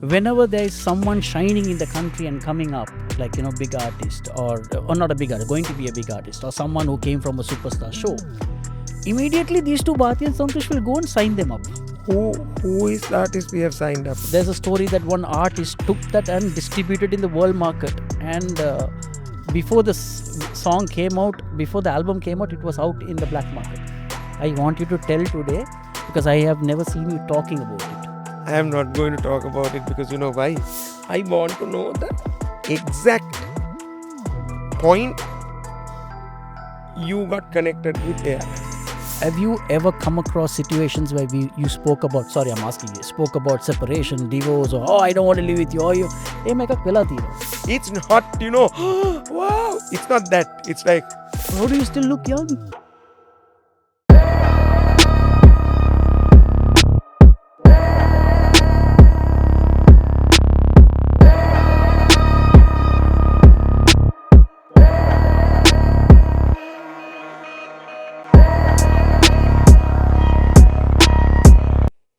whenever there is someone shining in the country and coming up, like, big artist or not a big artist, going to be a big artist, or someone who came from a superstar show, immediately these two, Bathiya and Santhush, will go and sign them up. Who is the artist we have signed up? There's a story that one artist took that and distributed in the world market, and before the song came out, before the album came out, it was out in the black market. I want you to tell today, because I have never seen you talking about it. I am not going to talk about it because you know why? I want to know the exact point you got connected with AI. Have you ever come across situations where you spoke about, sorry, I'm asking you, spoke about separation, divorce, or I don't want to live with you, or you, hey, meka pela thi. It's not, wow, it's not that. It's like, how do you still look young?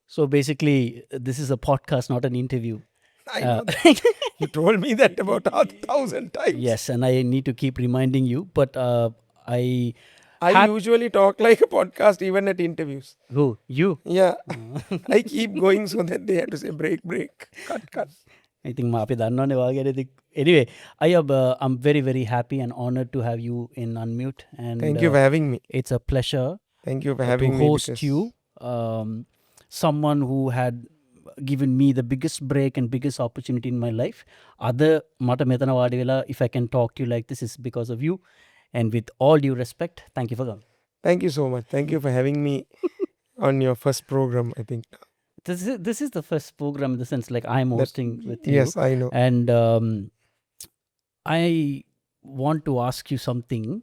So basically, this is a podcast, not an interview. I know you told me that about 1,000 times. Yes, and I need to keep reminding you, but I usually talk like a podcast even at interviews. Who? You? Yeah. I keep going so that they have to say break, cut. I think anyway, I'm very, very happy and honored to have you in Unmute. And thank you for having me. It's a pleasure. Thank you for having to me. Host you. Someone who had given me the biggest break and biggest opportunity in my life. If I can talk to you like this, is because of you. And with all due respect, thank you for coming. Thank you so much. Thank you for having me on your first program, I think. This is the first program in the sense like I'm hosting with you. Yes, I know. And I want to ask you something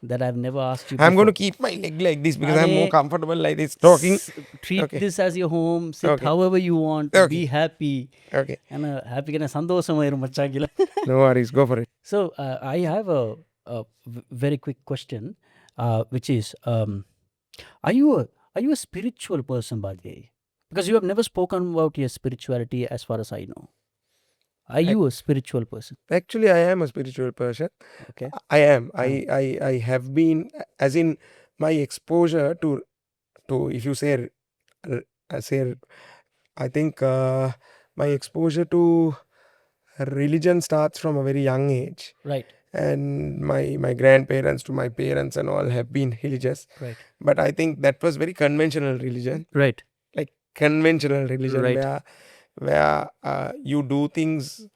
that I've never asked you before. I'm going to keep my leg like this because I'm more comfortable like this talking. Treat this as your home. Sit however you want. Be happy. Okay. And happy kana sandosam machagila. No worries. Go for it. So I have a very quick question, which is, are you a spiritual person, Bathiya? Because you have never spoken about your spirituality as far as I know. Are you a spiritual person? Actually, I am a spiritual person. Okay. I am. I have been, as in my exposure to if you say, I think my exposure to religion starts from a very young age. Right. And my grandparents to my parents and all have been religious. Right. But I think that was very conventional religion. Right. Like conventional religion, right. where you do things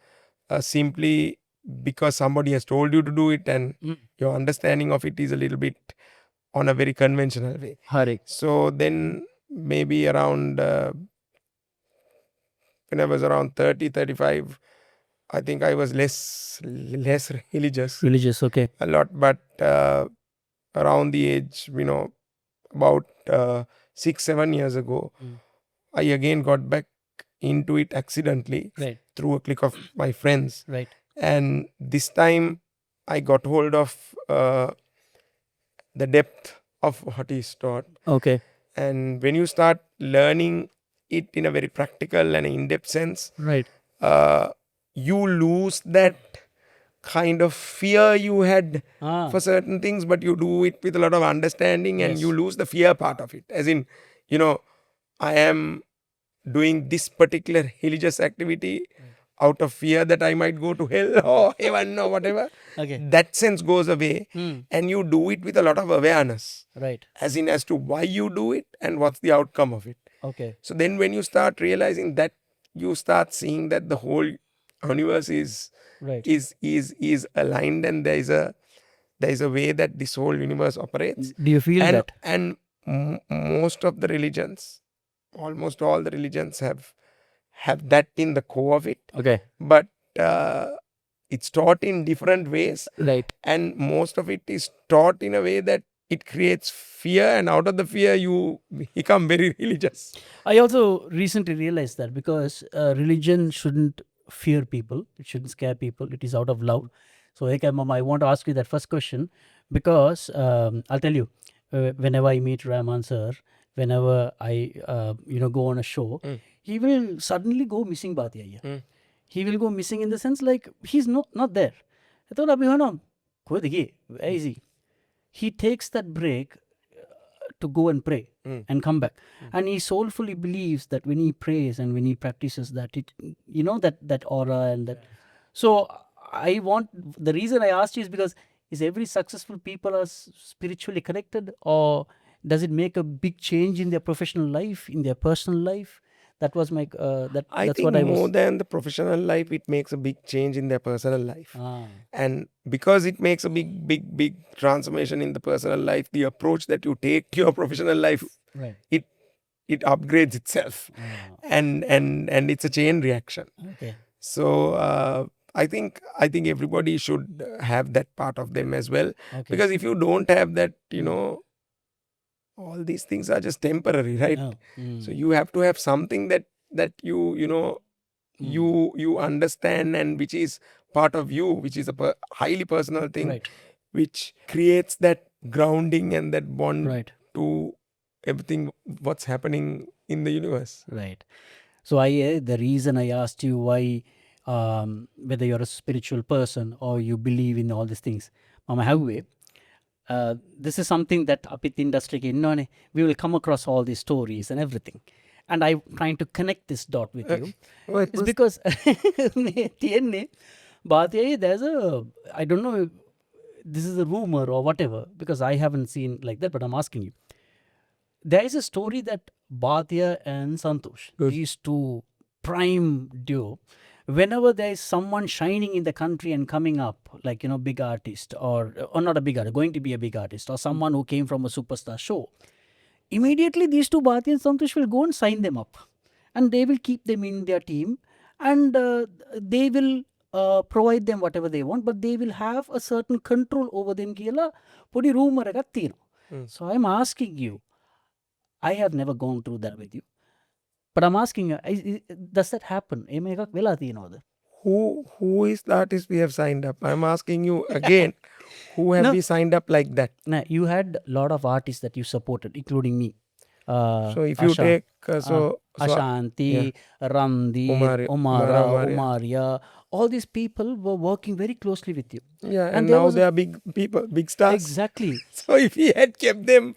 simply because somebody has told you to do it, and your understanding of it is a little bit on a very conventional way. Hari. So then maybe around when I was around 30, 35, I think I was less religious. Religious, okay. A lot, but around the age, about 6-7 years ago, I again got back into it accidentally through a clique of my friends. Right. And this time I got hold of the depth of what is taught. Okay. And when you start learning it in a very practical and in-depth sense, right, you lose that kind of fear you had for certain things, but you do it with a lot of understanding, and you lose the fear part of it. As in, I am doing this particular religious activity out of fear that I might go to hell or heaven or whatever. Okay. That sense goes away, and you do it with a lot of awareness. Right. As to why you do it and what's the outcome of it. Okay. So then when you start realizing that, you start seeing that the whole universe is aligned, and there is a way that this whole universe operates. Do you feel that? And most of the religions, almost all the religions have that in the core of it. Okay. But it's taught in different ways. Right. And most of it is taught in a way that it creates fear, and out of the fear you become very religious. I also recently realized that because religion shouldn't fear people, it shouldn't scare people, it is out of love. So Mama, I want to ask you that first question because I'll tell you, whenever I meet Rahman sir, whenever I go on a show, he will suddenly go missing Bathiya. He will go missing in the sense like he's not there. I thought Abhi where is he? He takes that break to go and pray and come back. And he soulfully believes that when he prays and when he practices that, that aura and that. So the reason I asked you is because is every successful people are spiritually connected, or does it make a big change in their professional life, in their personal life? That was my I that's think what I was. more than the professional life, it makes a big change in their personal life. Ah, And because it makes a big transformation in the personal life, the approach that you take to your professional life, right. it upgrades itself. And it's a chain reaction. Okay. So I think everybody should have that part of them as well. Okay. Because if you don't have that, all these things are just temporary, right? Oh. So you have to have something that you understand, and which is part of you, which is a highly personal thing, Right. which creates that grounding and that bond Right. to everything what's happening in the universe. Right. So the reason I asked you why, whether you're a spiritual person or you believe in all these things, this is something that apit industry we will come across all these stories and everything, and I'm trying to connect this dot with you. It's because there's I don't know if this is a rumor or whatever, because I haven't seen like that, but I'm asking you. There is a story that Bathiya and Santhosh, these two prime duo, whenever there is someone shining in the country and coming up, like, big artist or not a big artist, going to be a big artist, or someone who came from a superstar show, immediately these two, Bathiya and Santhosh, will go and sign them up. And they will keep them in their team, and they will provide them whatever they want, but they will have a certain control over them. So I'm asking you, I have never gone through that with you, but I'm asking you, does that happen? Who is the artist we have signed up? I'm asking you again, who have we signed up like that? No, you had a lot of artists that you supported, including me. So if you take Ashanti, Randir, Umaria, all these people were working very closely with you. Yeah, and now they are big people, big stars. Exactly. So if we had kept them,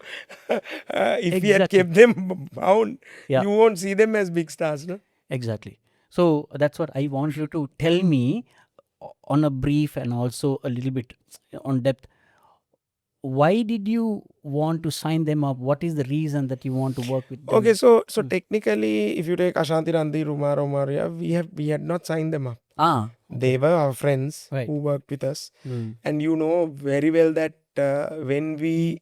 we had kept them bound, you won't see them as big stars, no? Exactly. So that's what I want you to tell me on a brief and also a little bit on depth. Why did you want to sign them up? What is the reason that you want to work with them? Okay, so technically, if you take Ashanti, Randir, Umaria, we had not signed them up. Okay. They were our friends who worked with us. And you know very well that when we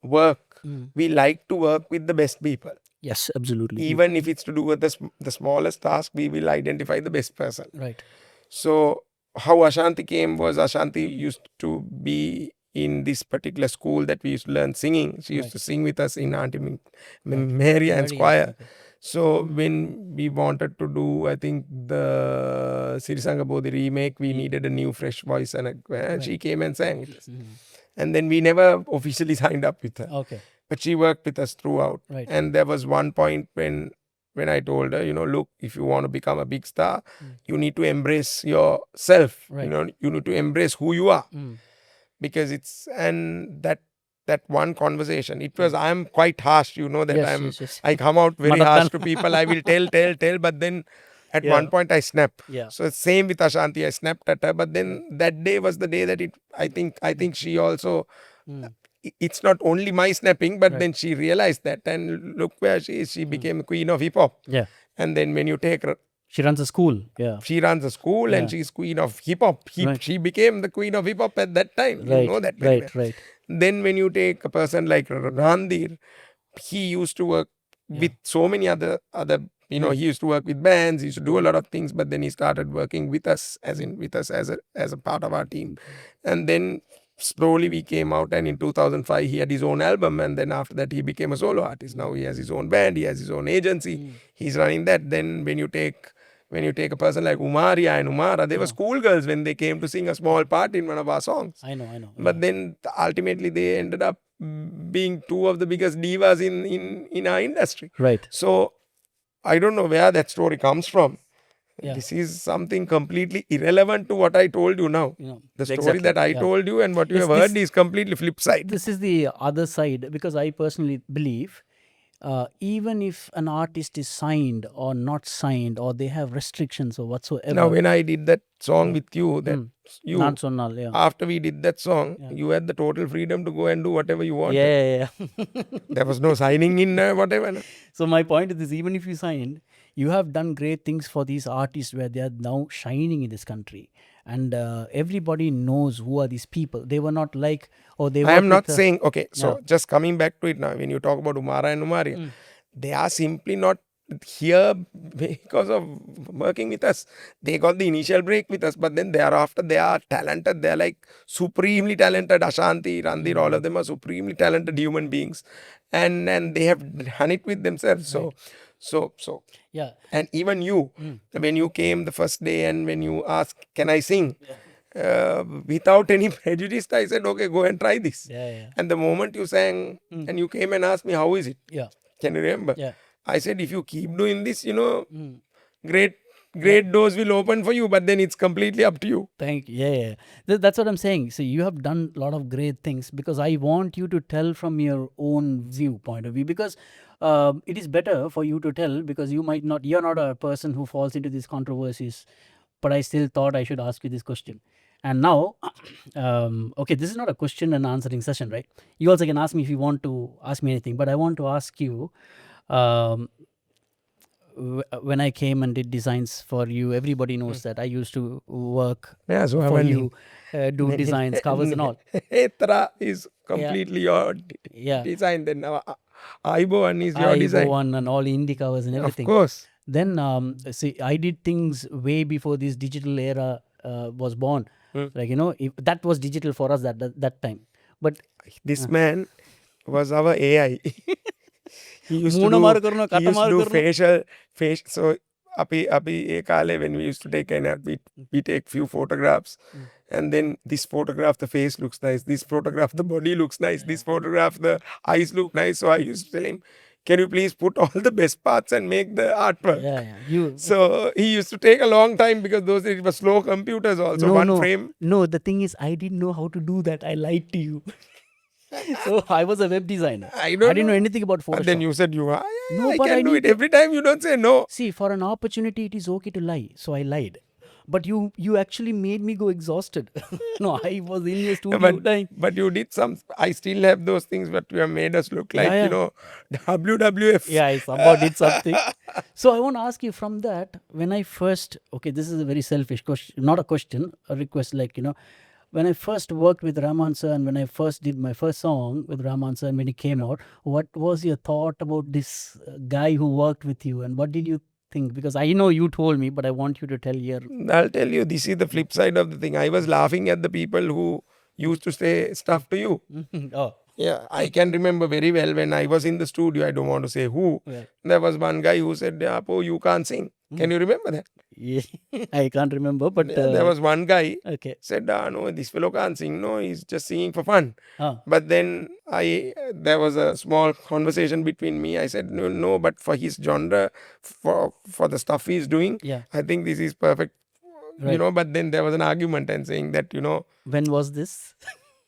work, we like to work with the best people. Yes, absolutely. Even if it's to do with the smallest task, we will identify the best person. Right. So how Ashanti came was, Ashanti used to be in this particular school that we used to learn singing. She used to sing with us in Auntie Mary Ann's choir. So when we wanted to do, I think, the Sri Lanka remake, we needed a new fresh voice, and she came and sang with us. And then we never officially signed up with her. Okay. But she worked with us throughout. Right. And there was one point when I told her, look, if you want to become a big star, you need to embrace yourself. Right. You need to embrace who you are. Because that one conversation, it was, I'm quite harsh, that I come out very harsh to people. I will tell, but then at one point I snap. So same with Ashanti, I snapped at her, but then that day was the day that I think she also, it's not only my snapping, but then she realized that, and look where she is. She became queen of hip hop. Yeah. And then when you take her, she runs a school. Yeah. She runs a school and she's queen of hip hop. She became the queen of hip hop at that time. Right. You know that very well. Right. Then when you take a person like Randir, he used to work with so many other he used to work with bands, he used to do a lot of things, but then he started working with us as a part of our team. And then slowly we came out, and in 2005 he had his own album, and then after that he became a solo artist. Now he has his own band, he has his own agency, he's running that. Then when you take a person like Umaria and Umara, they were schoolgirls when they came to sing a small part in one of our songs. I know. But then ultimately they ended up being two of the biggest divas in our industry. Right. So I don't know where that story comes from. Yeah. This is something completely irrelevant to what I told you now. The story that I told you and what you have heard is completely flip side. This is the other side, because I personally believe even if an artist is signed or not signed, or they have restrictions or whatsoever. Now, when I did that song with you, that Not so null, yeah. after we did that song, you had the total freedom to go and do whatever you wanted. Yeah. There was no signing in whatever. No? So my point is this: even if you signed, you have done great things for these artists where they are now shining in this country, and everybody knows who are these people. They were not like, they. I am not saying, okay, so just coming back to it now, when you talk about Umara and Umaria, they are simply not here because of working with us. They got the initial break with us, but then thereafter they are talented. They are like supremely talented. Ashanti, Randir, all of them are supremely talented human beings, and they have done it with themselves. So Yeah. And even you, when you came the first day and when you asked, can I sing? Without any prejudice, I said, okay, go and try this. Yeah. And the moment you sang and you came and asked me, how is it? Yeah. Can you remember? Yeah. I said, if you keep doing this, great doors will open for you, but then it's completely up to you. Thank you. Yeah. That's what I'm saying. So you have done a lot of great things, because I want you to tell from your own point of view, because it is better for you to tell, because you're not a person who falls into these controversies, but I still thought I should ask you this question. And now, okay, this is not a question and answering session, right? You also can ask me if you want to ask me anything, but I want to ask you, when I came and did designs for you, everybody knows that I used to work for you, do designs, covers and all. Etra is completely your design. Then Aibo one is your design. Aibo one and all indie covers and everything. Of course. Then, see, I did things way before this digital era was born. Like, that was digital for us that time. But this man was our AI. He used to do facial. So, when we used to take we take few photographs, and then this photograph the face looks nice, this photograph the body looks nice, this photograph the eyes look nice. So I used to tell him, can you please put all the best parts and make the artwork? So he used to take a long time, because those days it was slow computers also. Frame. No, the thing is, I didn't know how to do that. I lied to you. So I was a web designer. I didn't know anything about Photoshop. But then you said I can do it. Every time you don't say no. See, for an opportunity, it is okay to lie. So I lied. But you actually made me go exhausted. No, I was in your studio dying. But you did some. I still have those things, but you have made us look like, WWF. Yeah, I somehow did something. So I want to ask you from that, when I first, okay, this is a very selfish question, not a question, a request, like, when I first worked with Rahman sir, and when I first did my first song with Rahman sir, and when he came out, what was your thought about this guy who worked with you, and what did you think? Because I know you told me, but I want you to tell here. I'll tell you, this is the flip side of the thing. I was laughing at the people who used to say stuff to you. Oh. Yeah, I can remember very well when I was in the studio, I don't want to say who, there was one guy who said, Apo, you can't sing. Can you remember that? Yeah, I can't remember, but... there was one guy said, no, this fellow can't sing. No, he's just singing for fun. But then there was a small conversation between me. I said, no, but for his genre, for the stuff he's doing, I think this is perfect. Right. But then there was an argument and saying that, When was this?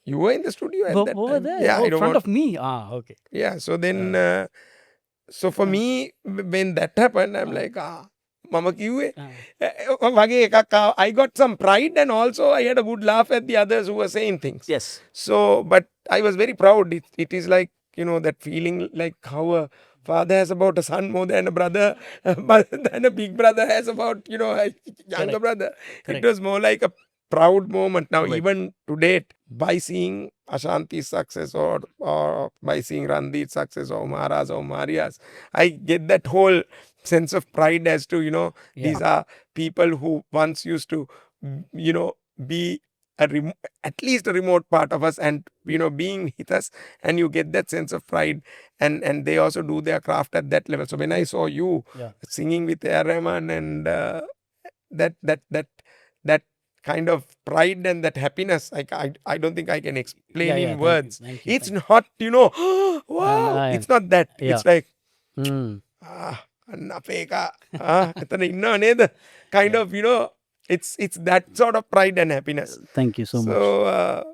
You were in the studio at that over time. there? Yeah, in front of me? Okay. Yeah, so then... so for me, when that happened, I'm like, Mama kiwe. I got some pride, and also I had a good laugh at the others who were saying things. Yes. So, but I was very proud. It is like, that feeling like how a father has about a son more than a brother, than a big brother has about, a younger brother. Correct. It was more like a proud moment. Now, even to date, by seeing Ashanti's success or by seeing Randir's success or Umara's or Maria's, I get that whole sense of pride as to, these are people who once used to, be at least a remote part of us, and, being with us, and you get that sense of pride, and they also do their craft at that level. So when I saw you singing with Rahman and that kind of pride and that happiness, I don't think I can explain in Thank you. words. Thank you. It's not, wow. It's not that. Yeah. It's like, Mm. Napeka. Kind of, it's that sort of pride and happiness. Thank you so much. So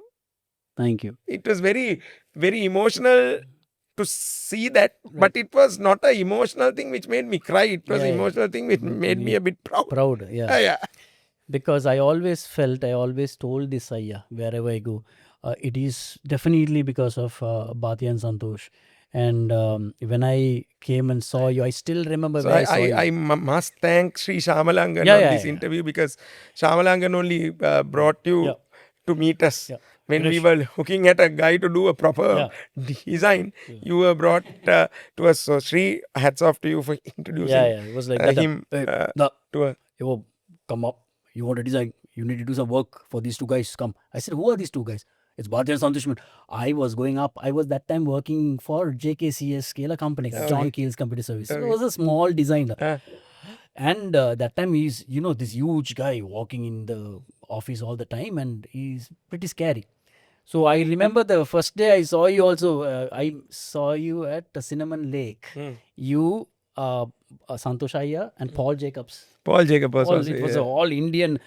Thank you. it was very, very emotional to see that, but it was not an emotional thing which made me cry. It was an emotional thing which made me a bit proud. Proud, yeah. Because I always told this Ayya wherever I go, it is definitely because of Bathiya and Santhosh. And when I came and saw you, I still remember So where I saw you. I must thank Sri Shamalangan on this interview, because Shamalangan only brought you to meet us. When we were looking at a guy to do a proper design, you were brought to us. So Sri, hats off to you for introducing It was like that. him to us. Yo, come up. You want to design? You need to do some work for these two guys. Come. I said, who are these two guys? It's Bathiya and Santhush. I was going up. I was that time working for JKCS Scalar Company, John Keel's computer service. So I was a small designer. And that time he's, this huge guy walking in the office all the time, and he's pretty scary. So I remember the first day I saw you also, I saw you at Cinnamon Lake. You, Santhosh Ayya and Paul Jacobs. Paul Jacobs. It was an all Indian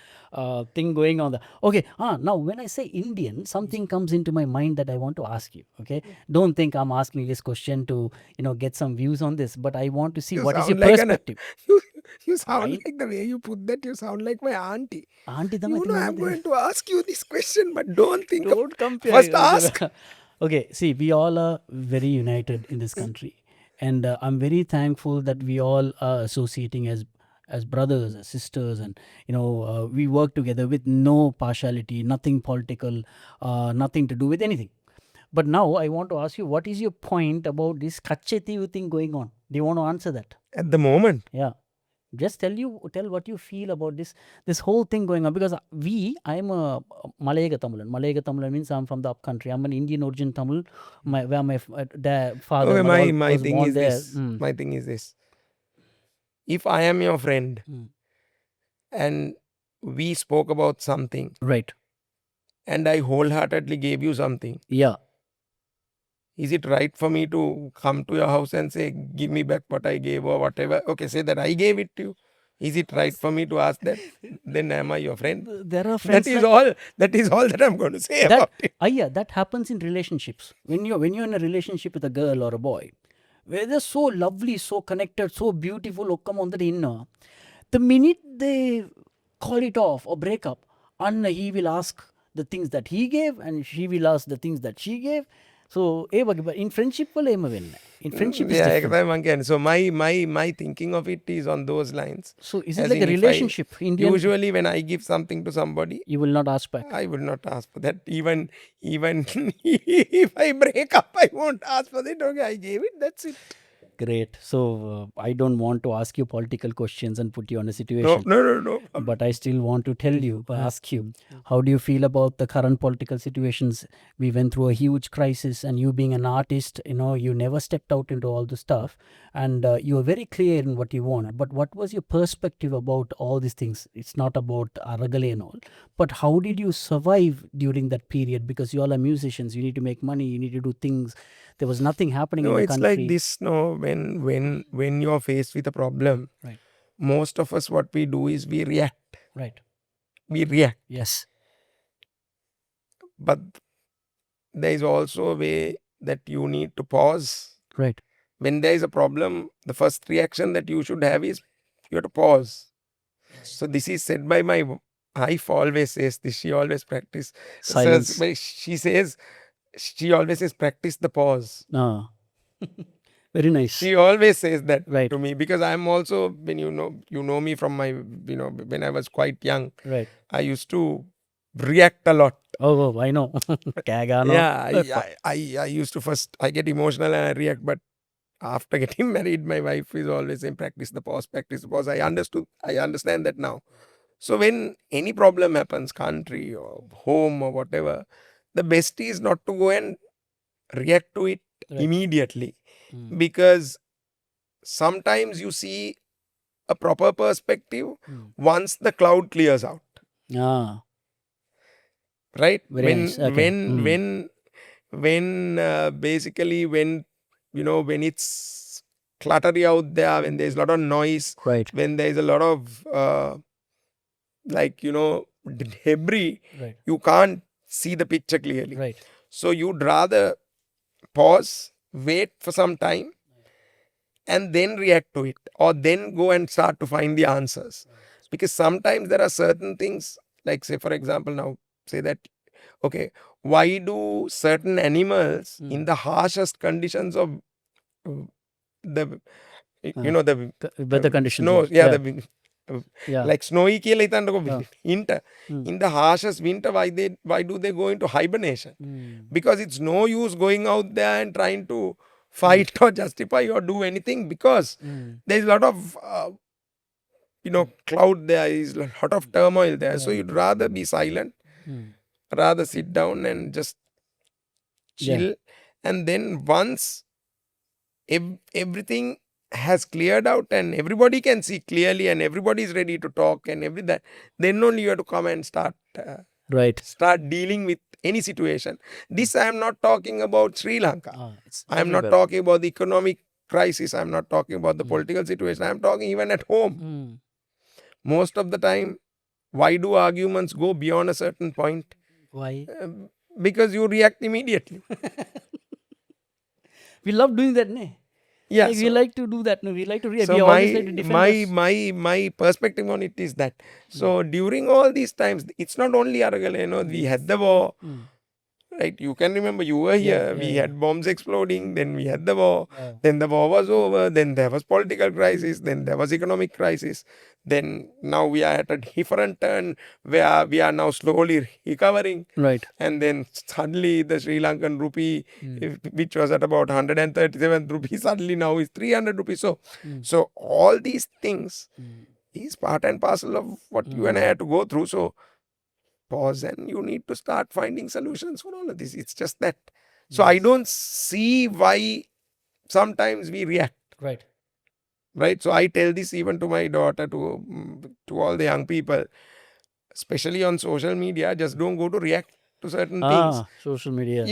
thing going on there. Okay, now when I say Indian, something comes into my mind that I want to ask you. Okay, don't think I'm asking this question to get some views on this, but I want to see what is your perspective. You sound like the way you put that. You sound like my auntie. I'm going to ask you this question, but don't compare. First ask. Okay, see, we all are very united in this country, and I'm very thankful that we all are associating as brothers, as sisters, and we work together with no partiality, nothing political, nothing to do with anything. But now I want to ask you, what is your point about this Kachetiu thing going on? Do you want to answer that? At the moment? Yeah. Just tell what you feel about this whole thing going on, because I'm a Malayaga Tamilan. Malayaga Tamilan means I'm from the upcountry. I'm an Indian origin Tamil, where my father. Okay, my thing is this. My thing is this. If I am your friend and we spoke about something, right, and I wholeheartedly gave you something, is it right for me to come to your house and say, give me back what I gave or whatever? Okay, say that I gave it to you. Is it right for me to ask that? Then am I your friend? There are friends. That is all that I'm going to say about it. That happens in relationships. When you're in a relationship with a girl or a boy, where they're so lovely, so connected, so beautiful, come on the inner. The minute they call it off or break up, and he will ask the things that he gave, and she will ask the things that she gave. So, in friendship, in friendship is different. So my thinking of it is on those lines. So is it like a relationship? Usually when I give something to somebody, you will not ask back. I will not ask for that. Even if I break up, I won't ask for it. Okay, I gave it. That's it. Great. So I don't want to ask you political questions and put you on a situation. No. But I still want to ask you, how do you feel about the current political situations? We went through a huge crisis, and you being an artist, you never stepped out into all the stuff, and you were very clear in what you want. But what was your perspective about all these things? It's not about Aragale and all, but how did you survive during that period? Because you all are musicians, you need to make money, you need to do things. There was nothing happening in the country. No, it's like this. No, when you're faced with a problem, right, most of us, what we do is we react. Right. We react. Yes. But there is also a way that you need to pause. Right. When there is a problem, the first reaction that you should have is you have to pause. So this is said by my wife. Always says this. She always practice silence. She always says practice the pause. Very nice. She always says that to me, because I'm also, when you know me from my, when I was quite young, right, I used to react a lot. Oh, I know. Yeah, I used to first, I get emotional and I react, but after getting married, my wife is always saying practice the pause. I understand that now. So when any problem happens, country or home or whatever, the best is not to go and react to it immediately. Because sometimes you see a proper perspective once the cloud clears out. right? Very nice. Okay. When basically when when it's cluttery out there, when there's a lot of noise, Right. when there's a lot of like debris, Right. you can't see the picture clearly. Right. So you'd rather pause, wait for some time, and then react to it, or then go and start to find the answers. Because sometimes there are certain things, like say for example, now say that, okay, why do certain animals in the harshest conditions of the the Weather conditions. snow, Yeah. uh, Yeah. like snowy කියලා හිතන්නකෝ, Yeah. winter, Mm. in the harshest winter, why do they go into hibernation? Mm. Because it's no use going out there and trying to fight or justify or do anything, because Mm. there's a lot of cloud there, is a lot of turmoil there. So you'd rather be silent, Mm. rather sit down and just Yeah. chill. And then once everything has cleared out and everybody can see clearly and everybody is ready to talk and everything, then only you have to come and Right. start dealing with any situation. This I am not talking about Sri Lanka. It's I am not everywhere. talking about the economic crisis. I am not talking about the political situation. I am talking even at home. Mm. Most of the time, why do arguments go beyond a certain point? Why? Because you react immediately. We love doing that, ne? Yeah. Like, we like to do that. No? We like to react. So We always like to defend us. my perspective on it is that, so during all these times, it's not only Aragale, we had the war, right? You can remember, you were here. We had bombs exploding, then we had the war, then the war was over, then there was political crisis, then there was economic crisis, then now we are at a different turn where we are now slowly recovering. Right. And then suddenly the Sri Lankan rupee, which was at about 137 rupees, suddenly now is 300 rupees. So all these things is part and parcel of what you and I had to go through. So pause and you need to start finding solutions for all of this. It's just that. So I don't see why sometimes we react. Right. Right. So I tell this even to my daughter, to all the young people, especially on social media, just don't go to react to certain things. Social media.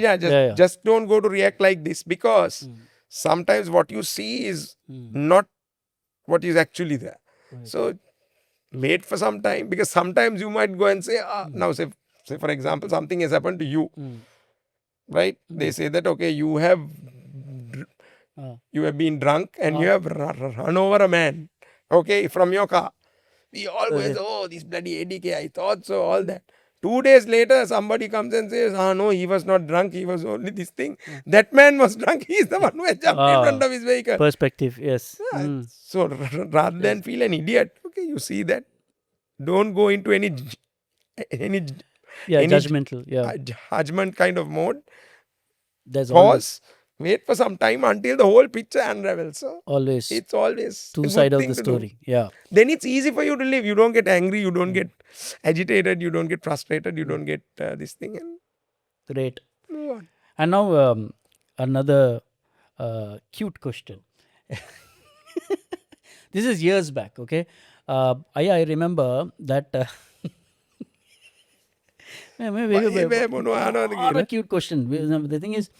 Just don't go to react like this, because sometimes what you see is not what is actually there. Right. So wait for some time, because sometimes you might go and say, now say for example, something has happened to you, right? They say that, okay, you have been drunk and you have run over a man, okay, from your car. We always, this bloody ADK, I thought so, all that. 2 days later, somebody comes and says, no, he was not drunk, he was only this thing. That man was drunk, he is the one who has jumped in front of his vehicle. Perspective, yes. So rather than feel an idiot, okay, you see that, don't go into any judgmental, judgment kind of mode. There's pause, wait for some time until the whole picture unravels. So always it's always two sides of the story. Yeah. Then it's easy for you to live. You don't get angry, you don't get agitated, you don't get frustrated, you don't get this thing. And great. Move on. And now another cute question. This is years back, okay? I remember that. A cute question. The thing is,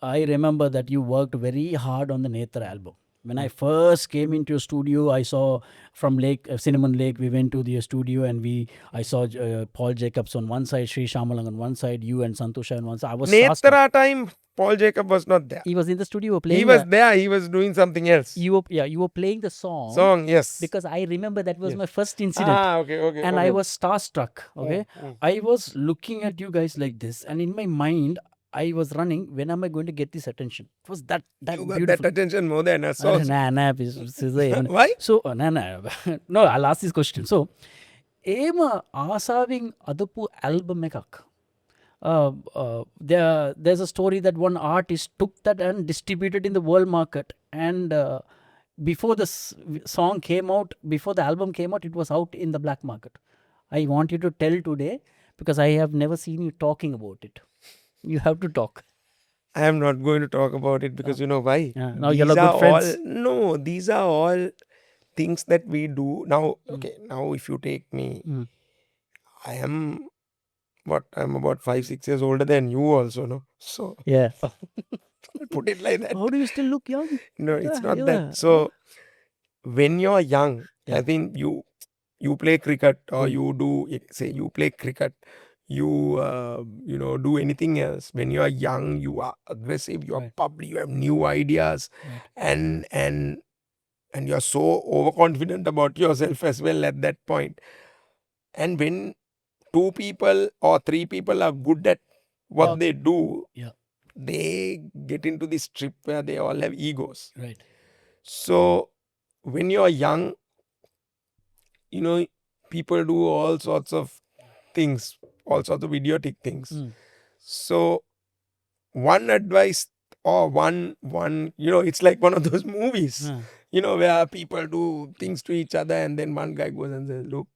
I remember that you worked very hard on the Netra album. When I first came into your studio, I saw from Cinnamon Lake, we went to the studio and I saw Paul Jacobs on one side, Sri Shamalang on one side, you and Santhosh on one side. I was Netra time, Paul Jacob was not there. He was in the studio playing. He was there. He was doing something else. You were playing the song. Yes. Because I remember that was my first incident. Okay. And I was starstruck. Okay. I was looking at you guys like this, and in my mind, I was running. When am I going to get this attention? It was that you beautiful. Got that attention more than us. Why? So no, I'll ask this question. So, Ema Asaving Adapu album ekak. There's a story that one artist took that and distributed in the world market, and before the song came out, before the album came out, it was out in the black market. I want you to tell today, because I have never seen you talking about it. You have to talk. I am not going to talk about it because you know why? Now you're good friends. These are all things that we do. Now, okay, now if you take me, I am I'm about 5-6 years older than you also, no? So Yeah. put it like that. How do you still look young? No, it's not Yeah. that. So when you're young, Yeah. I think you play cricket or you do say you play cricket, you do anything else. When you are young, you are aggressive, you are Right. bubbly, you have new ideas, Right. and you are so overconfident about yourself as well at that point. And when 2 people or 3 people are good at what they do, Yeah. they get into this trip where they all have egos. Right. So when you're young, people do all sorts of things, all sorts of idiotic things. So one advice or one it's like one of those movies, where people do things to each other and then one guy goes and says, look,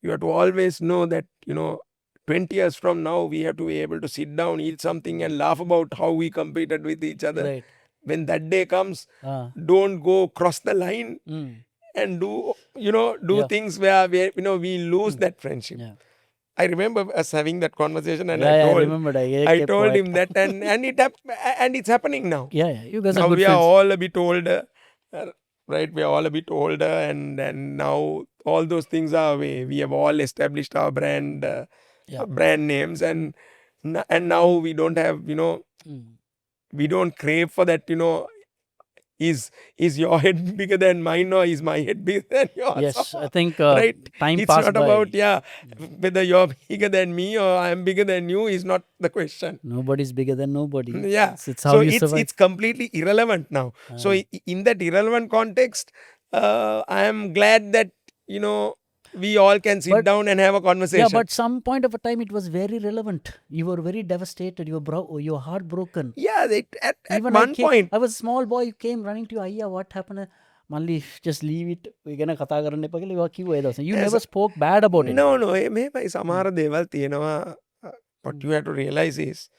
you have to always know that, 20 years from now, we have to be able to sit down, eat something and laugh about how we competed with each other. Right. When that day comes, don't go cross the line and do things where we lose that friendship. Yeah. I remember us having that conversation, and Yeah, I I remembered. I kept told quiet. him that, and and it's happening now. Yeah. You guys are Now good we are friends. all a bit older, right? We are all a bit older, and now all those things are away. We have all established our brand names, and now we don't have we don't crave for that. Is your head bigger than mine, or is my head bigger than yours? Yes, I think right. time It's passed not by. about whether you're bigger than me or I'm bigger than you is not the question. Nobody's bigger than nobody. Yeah. It's how So you survive. it's completely irrelevant now. So in that irrelevant context, I am glad that we all can sit down and have a conversation. Yeah, but some point of a time it was very relevant. You were very devastated. You were heartbroken. Yeah, at Even one point. I was a small boy. You came running to you. Ayya, what happened? Mali, just leave it. We're gonna kata karne pagale. You never spoke bad about it. No. මේ බයි සමහර දේවල් තියෙනවා. What you have to realize is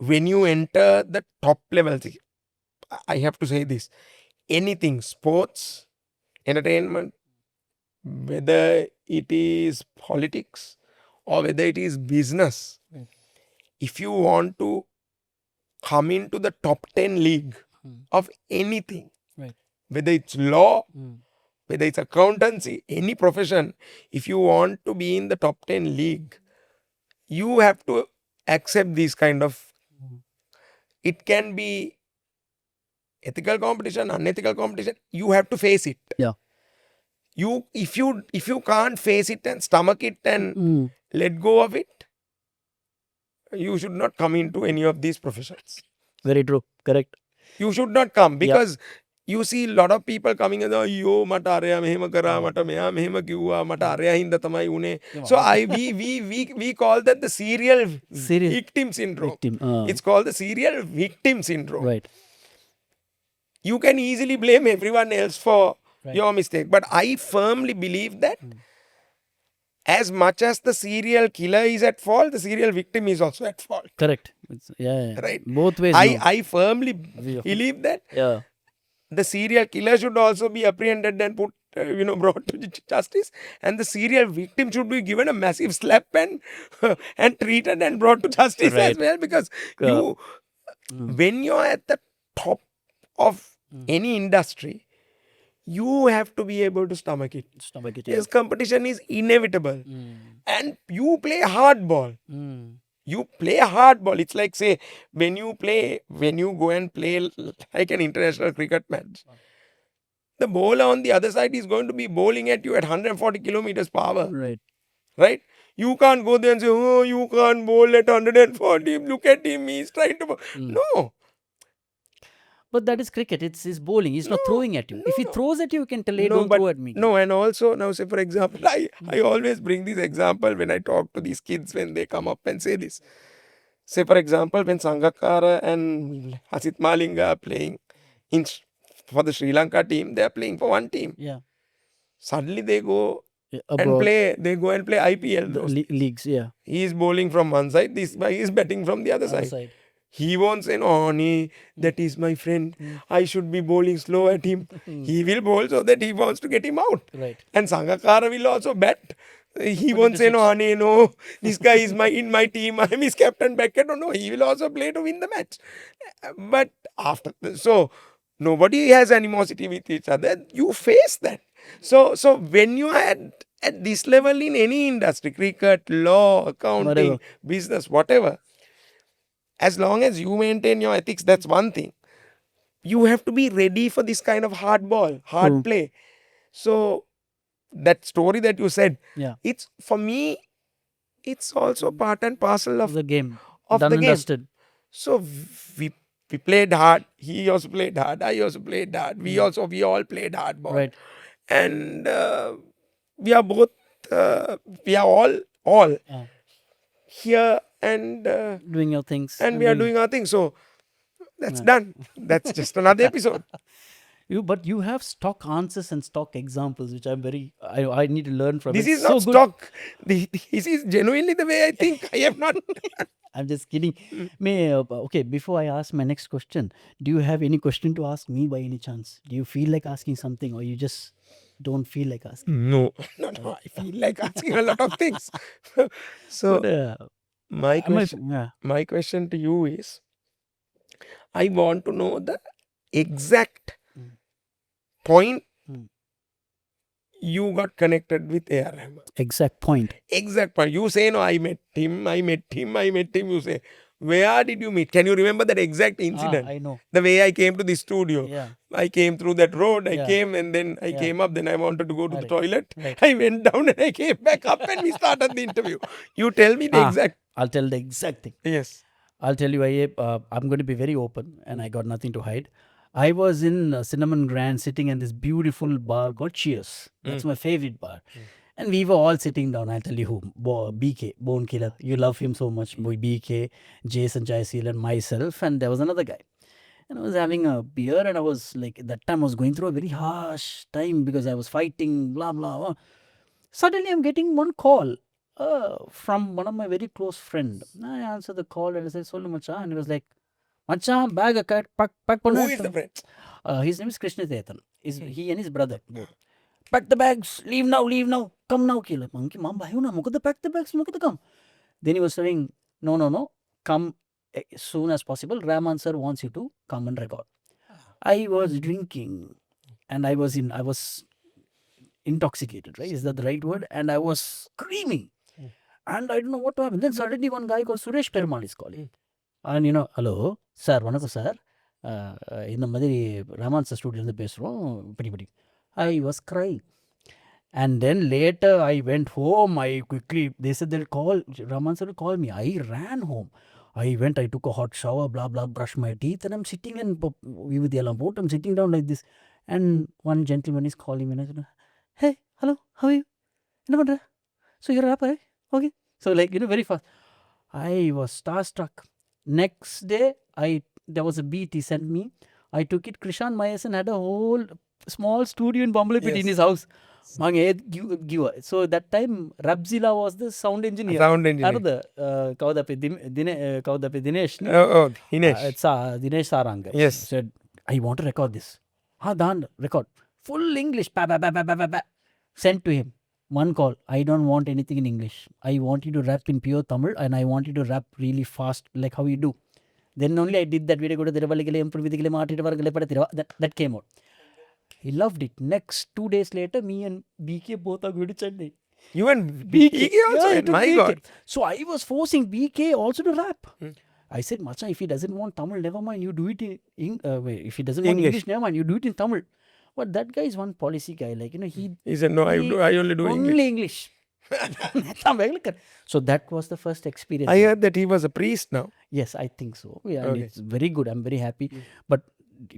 when you enter the top level, I have to say this, anything, sports, entertainment, whether it is politics or whether it is business, if you want to come into the top 10 league of anything, whether it's law, whether it's accountancy, any profession, if you want to be in the top 10 league, you have to accept these kind of, it can be ethical competition, unethical competition, you have to face it. Yeah. If you can't face it and stomach it and let go of it, you should not come into any of these professions. Very true. Correct. You should not come, because you see a lot of people coming and yo mata araya mehema kara mata meya mehema kiwa mata araya hinda tamai une. So we call that the serial victim syndrome. It's called the serial victim syndrome. Right. You can easily blame everyone else for your mistake, but I firmly believe that as much as the serial killer is at fault, the serial victim is also at fault. Correct. Right. Both ways. I firmly believe that the serial killer should also be apprehended and put, brought to justice, and the serial victim should be given a massive slap and treated and brought to justice as well, because when you're at the top of any industry, you have to be able to stomach it. Yes, competition is inevitable. And you play hardball. You play hardball. It's like, say, when you go and play like an international cricket match, the bowler on the other side is going to be bowling at you at 140 kilometers per hour. Right? You can't go there and say, oh, you can't bowl at 140. Look at him, he's trying to bowl. No. But that is cricket. It's bowling. He's not throwing at you. If he throws at you, you can tell him, don't throw at me. No, and also, now say for example, I always bring this example when I talk to these kids when they come up and say this. Say for example, when Sangakkara and Hasit Malinga are playing for the Sri Lanka team, they are playing for one team. Yeah. Suddenly they go and play IPL. Leagues, yeah. He is bowling from one side, this guy is batting from the other side. He won't say, no, honey, that is my friend. I should be bowling slow at him. He will bowl so that he wants to get him out. Right. And Sangakkara will also bat. He Put won't into say, no, six. honey, no, this guy is in my team. I am his captain back. No, he will also play to win the match. But so nobody has animosity with each other. You face that. So when you are at this level in any industry, cricket, law, accounting, Whatever. business, whatever, as long as you maintain your ethics, that's one thing. You have to be ready for this kind of hard ball, hard True. play. So that story that you said, Yeah. it's for me, it's also part and parcel of The game. of Done the and game. dusted. So we played hard. He also played hard. I also played hard. We all played hard ball. Right. And we are both we are all here and Doing your things. and we are doing our thing. So that's done. That's just another episode. But you have stock answers and stock examples, which I need to learn from. This It's is not so good. stock. This is genuinely the way I think. I have not. I'm just kidding. Okay, before I ask my next question, do you have any question to ask me by any chance? Do you feel like asking something, or you just don't feel like asking? No. I feel like asking a lot of things. So But, my am I- question, yeah. my question to you is, I want to know the exact point you got connected with A.R. Rahman. Exact point. Exact point. You say, no, I met him. You say, where did you meet? Can you remember that exact incident? I know. The way I came to the studio. Yeah. I came through that road. I Yeah. came and then I came up. Then I wanted to go to the toilet. Right. I went down and I came back up and we started the interview. You tell me the exact. I'll tell the exact thing. Yes. I'll tell you, I'm going to be very open and I got nothing to hide. I was in Cinnamon Grand sitting in this beautiful bar called Cheers. That's my favorite bar. And we were all sitting down. I'll tell you who. BK, Bone Killer. You love him so much. BK, Jason Jaisil and myself. And there was another guy. And I was having a beer and I was like, at that time I was going through a very harsh time because I was fighting, blah, blah, blah. Suddenly I'm getting one call from one of my very close friend. I answered the call and I said, Sollu Macha. And he was like, Macha, bag pack Who is the friend? his name is Krishna Tetan. He and his brother. Pack the bags, leave now, come now, killer. Monkey, mom, pack the bags, come. Then he was saying, no, come as soon as possible. Rahman sir wants you to come and record. I was drinking and I was intoxicated, right? Is that the right word? And I was screaming. And I don't know what happened. Then suddenly one guy called Suresh Perumal is calling. And hello, sir, vanakkam sir. இந்த மாதிரி Rahman sir ஸ்டூடியோலேருந்து பேசுகிறோம் இப்படி I was crying. And then later I went home. They said they'll call, Rahman sir will call me. I ran home. I went, I took a hot shower, blah, blah, brushed my teeth, and I'm sitting in I'm sitting down like this. And one gentleman is calling me and I said, hey, hello, how are you? So you're a rapper, right? Okay. So very fast. I was starstruck. Next day, there was a beat he sent me. I took it. Krishan Mayasan had a whole small studio in Bombay in his house. So that time, Rabzilla was the sound engineer. Kaudape Dinesh. Dinesh. It's Dinesh Saranga. Yes. Said, I want to record this. Dan, record. Full English. Sent to him. One call. I don't want anything in English. I want you to rap in pure Tamil and I want you to rap really fast like how you do. Then only I did that video. That came out. He loved it. Next 2 days later, me and BK both are going to Chennai. You and BK also? Yeah, My BK. God. So I was forcing BK also to rap. I said, Macha, if he doesn't want Tamil, never mind. You do it in if he doesn't want English, never mind. You do it in Tamil. But that guy is one policy guy. He said, no, I only do English. So that was the first experience. I heard that he was a priest now. Yes, I think so. Yeah, and it's very good. I'm very happy. But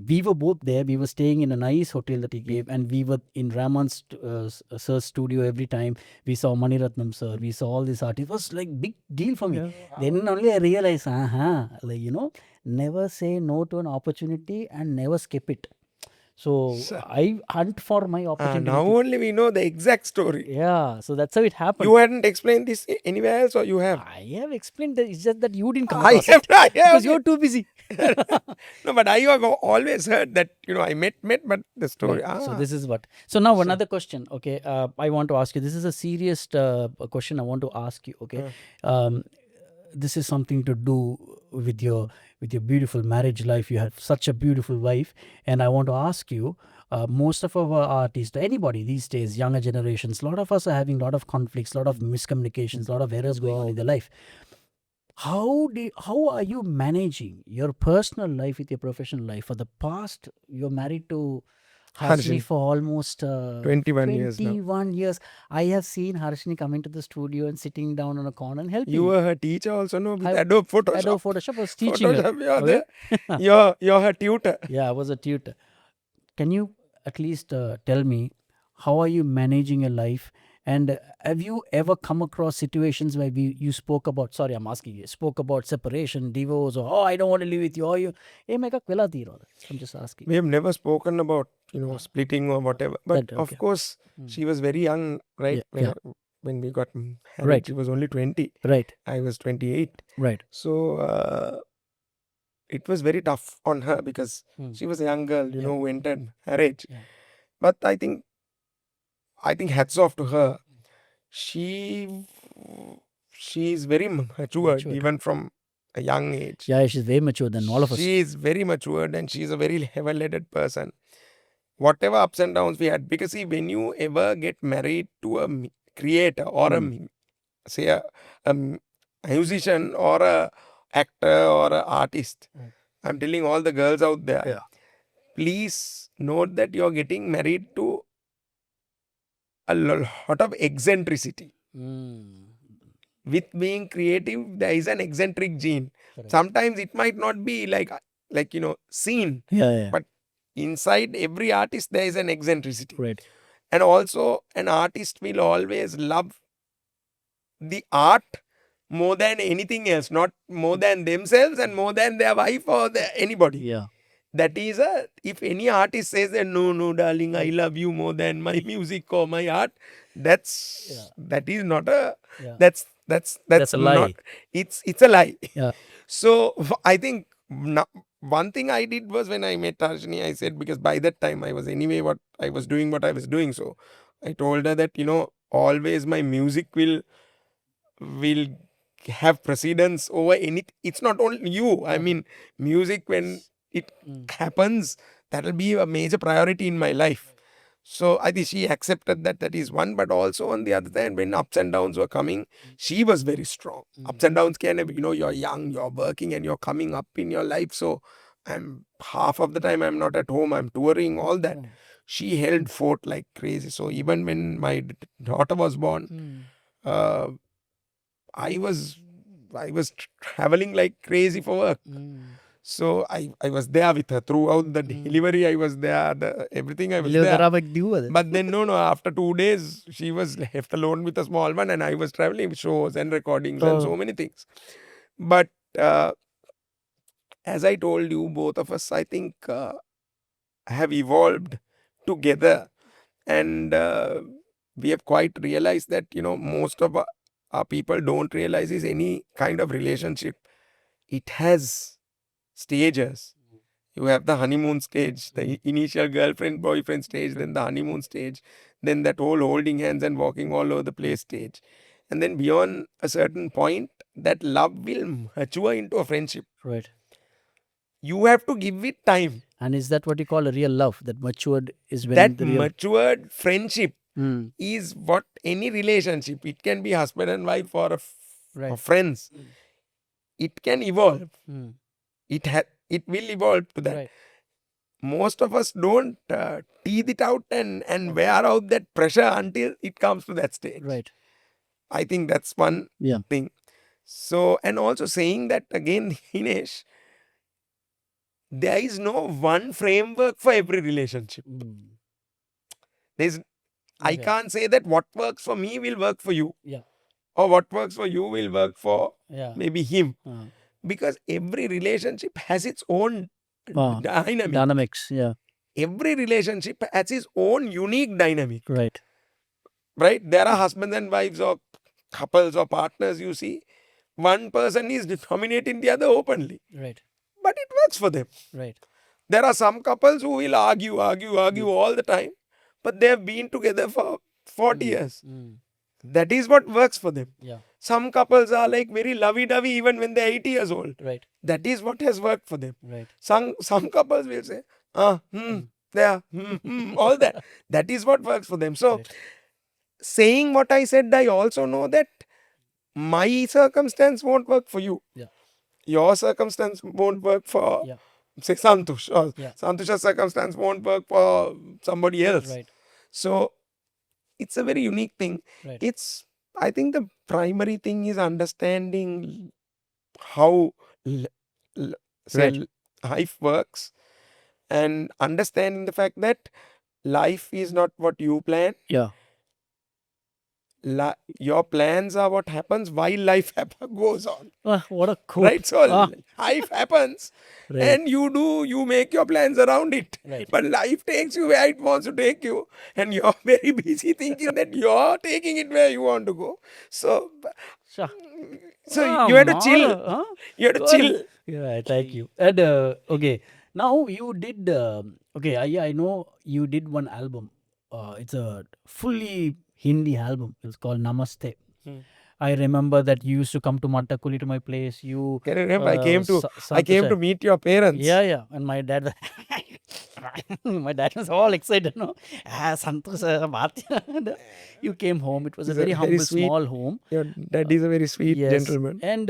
we were both there. We were staying in a nice hotel that he gave, and we were in Rahman's sir's studio every time. We saw Maniratnam sir. We saw all these artists. It was like big deal for me. Yeah. Then only I realized, never say no to an opportunity and never skip it. So I hunt for my opportunity. Now only we know the exact story. Yeah, so that's how it happened. You hadn't explained this anywhere else, or you have? I have explained that. It's just that you didn't come I across have, it I have, because you're too busy. No, but I have always heard that, I met, but the story. Right. So this is what. So now another question. Okay, I want to ask you. This is a serious question. I want to ask you. Okay, this is something to do with your beautiful marriage life. You have such a beautiful wife, and I want to ask you. Most of our artists, anybody these days, younger generations, a lot of us are having a lot of conflicts, a lot of miscommunications, a lot of errors going on in their life. How are you managing your personal life with your professional life? For the past, you're married to Harshini for almost 21 years now. 21 years. I have seen Harshini come into the studio and sitting down on a corner and helping. You were her teacher also, no? With Adobe Photoshop. Adobe Photoshop was teaching Photoshop, her. You're her tutor. Yeah, I was a tutor. Can you at least tell me, how are you managing your life? And have you ever come across situations where you spoke about, sorry, I'm asking you, spoke about separation, divorce, or, I don't want to live with you, or you, I'm just asking. We have never spoken about, splitting or whatever. But of course, she was very young, right? When we got married, right. She was only 20. Right. I was 28. Right. So it was very tough on her because she was a young girl, who entered marriage. Yeah. But I think hats off to her. She is very matured, even from a young age. Yeah, she's very mature than all of us. She is very matured and she's a very level-headed person. Whatever ups and downs we had, because see, when you ever get married to a creator or a musician or a actor or an artist, I'm telling all the girls out there, please note that you're getting married to a lot of eccentricity. With being creative, there is an eccentric gene. Correct. Sometimes it might not be like seen. But inside every artist, there is an eccentricity. Right. And also, an artist will always love the art more than anything else, not more than themselves and more than their wife or anybody. Yeah. That is if any artist says that, no, darling, I love you more than my music or my art, that is not a, that's a lie. Not, it's a lie. Yeah. So I think one thing I did was, when I met Harshini, I said, because by that time I was doing what I was doing. So I told her that, always my music will have precedence over anything. It's not only you. I mean, music, when it happens, that will be a major priority in my life. So I think she accepted that is one. But also on the other hand, when ups and downs were coming, she was very strong. Ups and downs can, you're young, you're working and you're coming up in your life. So half of the time I'm not at home, I'm touring, all that. She held fort like crazy. So even when my daughter was born, I was traveling like crazy for work. So I was there with her throughout the delivery. I was there, everything I was there. But then no, after 2 days, she was left alone with a small one and I was traveling with shows and recordings and so many things. But as I told you, both of us, I think, have evolved together. And we have quite realized that, most of our people don't realize is any kind of relationship, it has stages. You have the honeymoon stage, the initial girlfriend-boyfriend stage, then the honeymoon stage, then that whole holding hands and walking all over the place stage. And then beyond a certain point, that love will mature into a friendship. Right. You have to give it time. And is that what you call a real love? That matured is when that matured friendship is what any relationship, it can be husband and wife or friends, it can evolve. It will evolve to that. Right. Most of us don't tease it out and wear out that pressure until it comes to that stage. Right. I think that's one thing. So, and also saying that again, Hinesh, there is no one framework for every relationship. I can't say that what works for me will work for you. Yeah. Or what works for you will work for maybe him. Because every relationship has its own dynamics. Yeah. every relationship has its own unique dynamic. Right. Right? There are husbands and wives or couples or partners, you see. One person is dominating the other openly. Right. But it works for them. Right. There are some couples who will argue all the time. But they have been together for 40 years. That is what works for them. Yeah. Some couples are like very lovey-dovey even when they're 80 years old. Right. That is what has worked for them. Right. Some couples will say, there, all that. That is what works for them. So, saying what I said, I also know that my circumstance won't work for you. Yeah. Your circumstance won't work for, say, Santhush. Or Santhush's circumstance won't work for somebody else. Right. So, it's a very unique thing. Right. I think the primary thing is understanding how life works and understanding the fact that life is not what you plan. Yeah. Your plans are what happens while life goes on. What a quote. Right? So life happens and you make your plans around it. Right. But life takes you where it wants to take you. And you're very busy thinking that you're taking it where you want to go. So you have to chill. You have to chill. Yeah, thank you. And okay, now you did. I know you did one album. It's a fully Hindi album. It's called Namaste. I remember that you used to come to Mattakuli to my place. Can you remember? I came to meet your parents. Yeah. And my dad was all excited. No, Santhosh, Bathiya. You came home. It was a very humble, small home. Your dad is a very sweet gentleman. And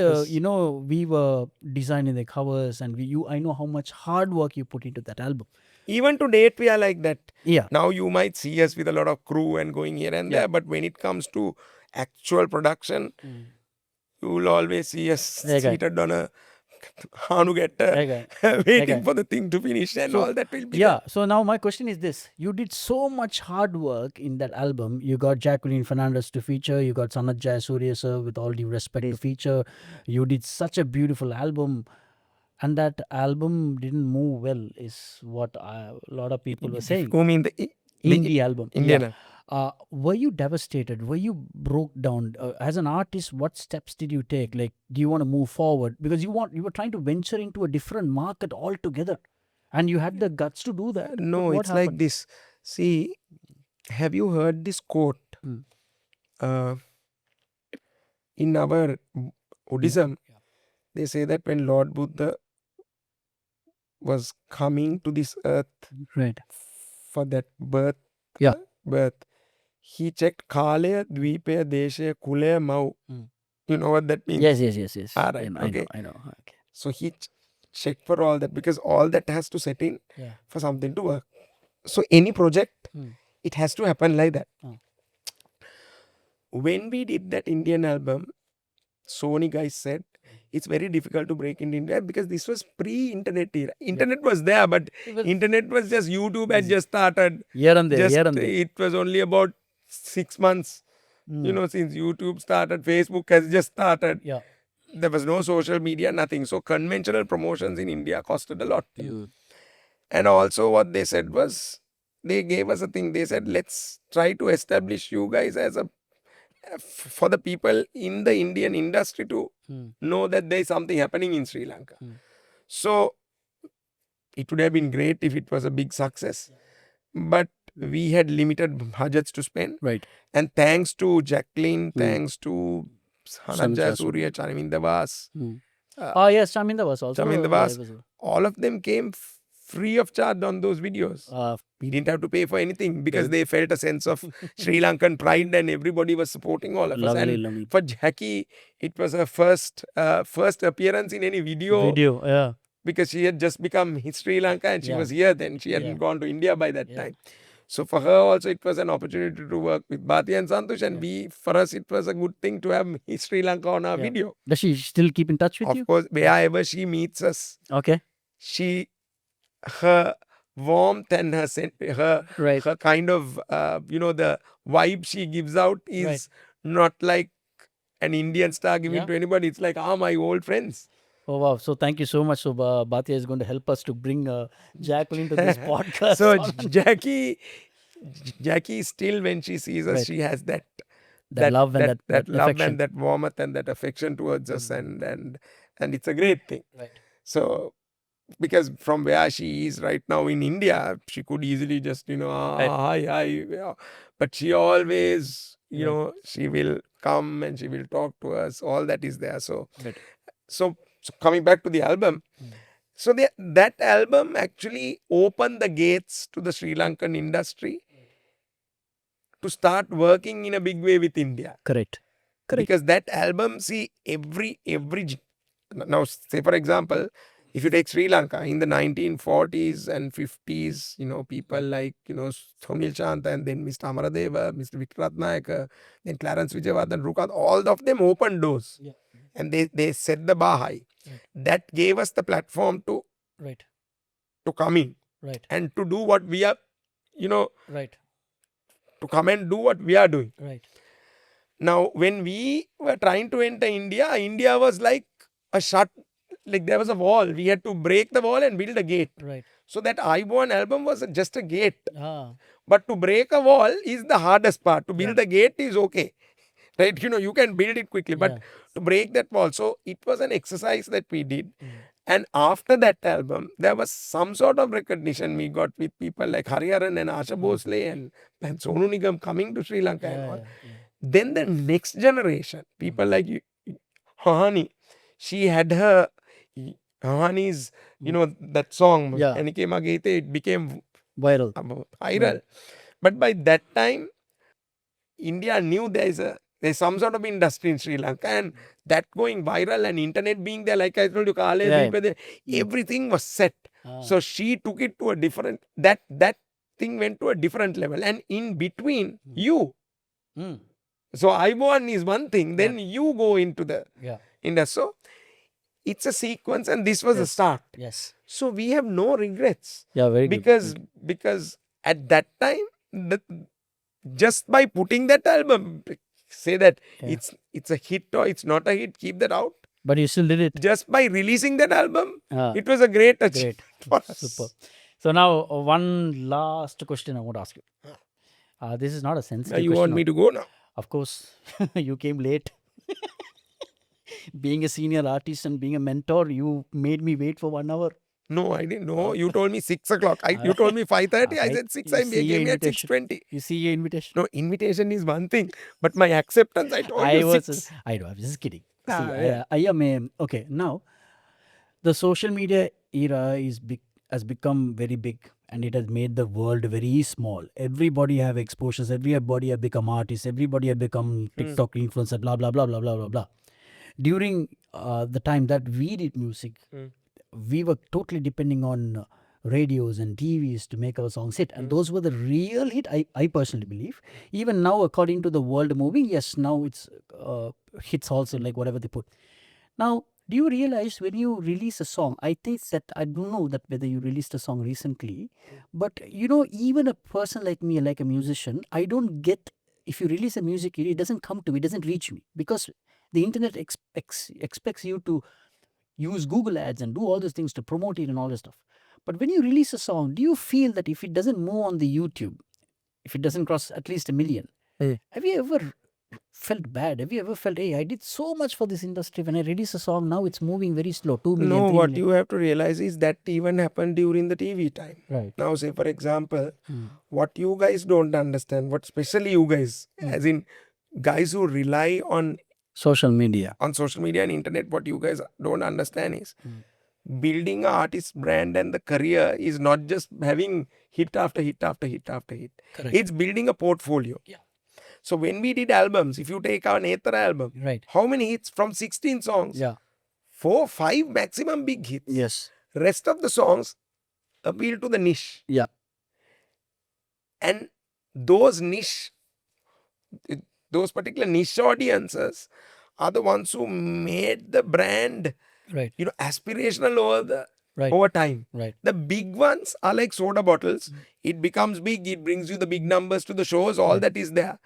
we were designing the covers, and I know how much hard work you put into that album. Even to date, we are like that. Yeah. Now you might see us with a lot of crew and going here and there, but when it comes to actual production, you will always see us seated on a Hanugetter, waiting for the thing to finish, and all that will be there. So now my question is this. You did so much hard work in that album. You got Jacqueline Fernandez to feature. You got Sanat Jayasuriya sir, with all due respect, to feature. You did such a beautiful album. And that album didn't move well, is what a lot of people were saying. You mean the Indie album? Indian. Were you devastated? Were you broke down? As an artist, what steps did you take? Like, do you want to move forward? Because you were trying to venture into a different market altogether. And you had the guts to do that. No, it's happened? Like this. See, have you heard this quote? In our Buddhism, they say that when Lord Buddha was coming to this earth for that birth, he checked Kalaya, Dvipaya, Deshaya, Kulaya, Mau. You know what that means? Yes. Ah, right. I know. Okay. So he checked for all that, because all that has to set in for something to work. So any project, it has to happen like that. When we did that Indian album, Sony guys said, it's very difficult to break in India because this was pre-internet era. Internet was there, but internet was just, YouTube had just started. Here and there. It was only about 6 months, since YouTube started. Facebook has just started. Yeah. There was no social media, nothing. So conventional promotions in India costed a lot. And also what they said was, they gave us a thing. They said, let's try to establish you guys as for the people in the Indian industry to know that there is something happening in Sri Lanka. So it would have been great if it was a big success. But we had limited budgets to spend. Right. And thanks to Jacqueline, thanks to Sanat Jayasuriya, Chaminda Vas. Yes, Chaminda Vas also. Chaminda Vas. All of them came free of charge on those videos. We didn't have to pay for anything because they felt a sense of Sri Lankan pride and everybody was supporting all of us. And for Jackie, it was her first appearance in any video. Because she had just become Sri Lanka and she was here then. She hadn't gone to India by that time. So for her also, it was an opportunity to work with Bathiya and Santhush, and for us, it was a good thing to have Sri Lanka on our video. Does she still keep in touch with you? Of course, wherever she meets us. Okay. Her warmth and her kind of, the vibe she gives out is not like an Indian star giving to anybody. It's like, my old friends. Oh wow! So thank you so much. So Bathiya is going to help us to bring Jacqueline to this podcast. So Jackie still, when she sees us, Right. she has that love and that love affection. and that warmth and that affection towards us, and it's a great thing. Right. So because from where she is right now in India, she could easily just hi, yeah. But she always she will come and she will talk to us. All that is there. So Right. so coming back to the album. So that album actually opened the gates to the Sri Lankan industry to start working in a big way with India. Correct. Because that album, see, now say for example, if you take Sri Lanka in the 1940s and 50s, people like Sonil Chanta and then Mr. Amaradeva, Mr. Vikratnayaka, then Clarence Vijayawardhan, Rukat, all of them opened doors. Yeah. And they set the bar high. Right. That gave us the platform to Right. come in. Right. And to do what we are, Right. to come and do what we are doing. Right. Now, when we were trying to enter India, India was like a shut, like there was a wall. We had to break the wall and build a gate. Right. So that I Born album was just a gate. Ah. But to break a wall is the hardest part. To build a gate is okay. Right? You can build it quickly. But to break that wall. So it was an exercise that we did. And after that album, there was some sort of recognition we got with people like Hariharan and Asha Bhosle and Sonu Nigam coming to Sri Lanka and all. Then the next generation, people like Hahani, she had her Hahani's, that song, Anike Magete, it became viral. But by that time, India knew there's some sort of industry in Sri Lanka, and that going viral and internet being there, like I told you, everything was set. So she took it to a different, that thing went to a different level. And in between, so I Born is one thing, then you go into the industry. So it's a sequence, and this was a start. Yes. So we have no regrets. Yeah, very good. Because at that time, just by putting that album, say that it's a hit or it's not a hit, keep that out. But you still did it. Just by releasing that album, it was a great achievement for us. Super. So now one last question I want to ask you. This is not a sensitive you question. Want me to go now? Of course, you came late. Being a senior artist and being a mentor, you made me wait for 1 hour. No, I didn't know. You told me 6 o'clock. You told me 5:30. I said 6. I came at 6:20. You see your invitation. No, invitation is one thing. But my acceptance, I told you 6. I know, I'm just kidding. Okay, now, the social media era has become very big. And it has made the world very small. Everybody have exposures. Everybody have become artists. Everybody have become TikTok influencer. Blah blah blah blah blah blah blah. During the time that we did music, we were totally depending on radios and TVs to make our songs hit, and those were the real hit. I personally believe. Even now, according to the world moving, yes, now it's hits also, like whatever they put. Now, do you realize when you release a song, I think that, I don't know that whether you released a song recently, but even a person like me, like a musician, I don't get, if you release a music, it doesn't come to me, it doesn't reach me, because the internet expects you to use Google ads and do all these things to promote it and all this stuff. But when you release a song, do you feel that if it doesn't move on the YouTube, if it doesn't cross at least 1 million, have you ever felt bad? Have you ever felt, hey, I did so much for this industry, when I release a song, now it's moving very slow, 2 million, No, 3 what million. you have to realize is that even happened during the TV time. Right. Now, say for example, what you guys don't understand, what especially you guys, as in guys who rely on social media and internet, what you guys don't understand is building an artist brand and the career is not just having hit after hit after hit after hit. Correct. It's building a portfolio. Yeah. So when we did albums, if you take our Netra album, Right. how many hits? From 16 songs, 4, 5 maximum big hits. Yes. Rest of the songs appeal to the niche. Yeah. And those particular niche audiences are the ones who made the brand, Right. aspirational over time. Right. The big ones are like soda bottles. It becomes big. It brings you the big numbers to the shows. All that is there.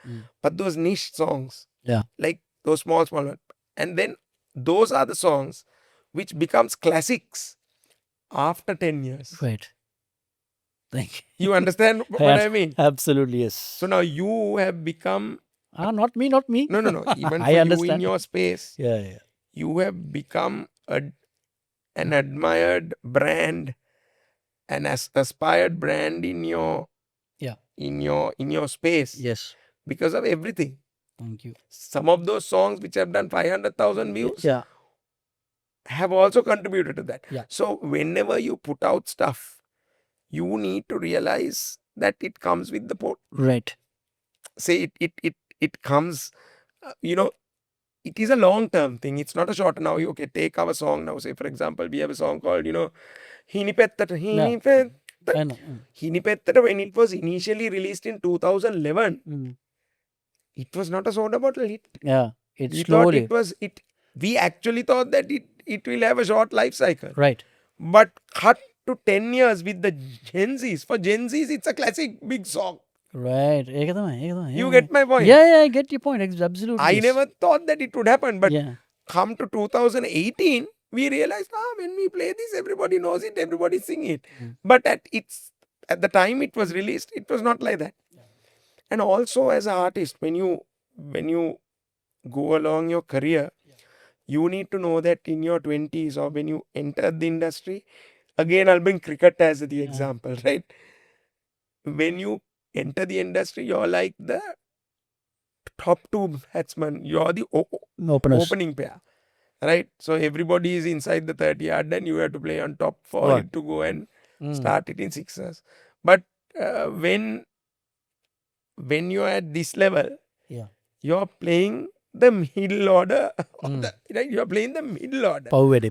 But those niche songs, like those small ones, and then those are the songs which becomes classics after 10 years. Right. Thank you. You understand what I mean? Absolutely, yes. So now you have become... Not me. No. Even I for understand. you in your space, Yeah. you have become an admired brand, an aspired brand in your space. Yes. Because of everything. Thank you. Some of those songs which have done 500,000 views Yeah. have also contributed to that. Yeah. So whenever you put out stuff, you need to realize that it comes with the port. Right. Say it comes, it is a long-term thing. It's not a short. Now, okay, take our song now. Say, for example, we have a song called, Hinipettata. I know. Hinipettata, when it was initially released in 2011, it was not a soda bottle hit. Yeah. It We slowly. thought we actually thought that it will have a short life cycle. Right. But cut to 10 years with the Gen Zs. For Gen Zs, it's a classic big song. Right. You get my point? Yeah, I get your point. Absolutely. I yes. never thought that it would happen. But Yeah. come to 2018, we realized, when we play this, everybody knows it, everybody sing it. But at the time it was released, it was not like that. And also as an artist, when you go along your career, you need to know that in your 20s or when you enter the industry, again I'll bring cricket as the example, right? When you enter the industry, you're like the top two batsmen. You're the opening pair, right? So everybody is inside the 30-yard and you have to play on top for it to go and start it in sixers. But when you're at this level, you're playing the middle order. Right? You're playing the middle order. Pavedi.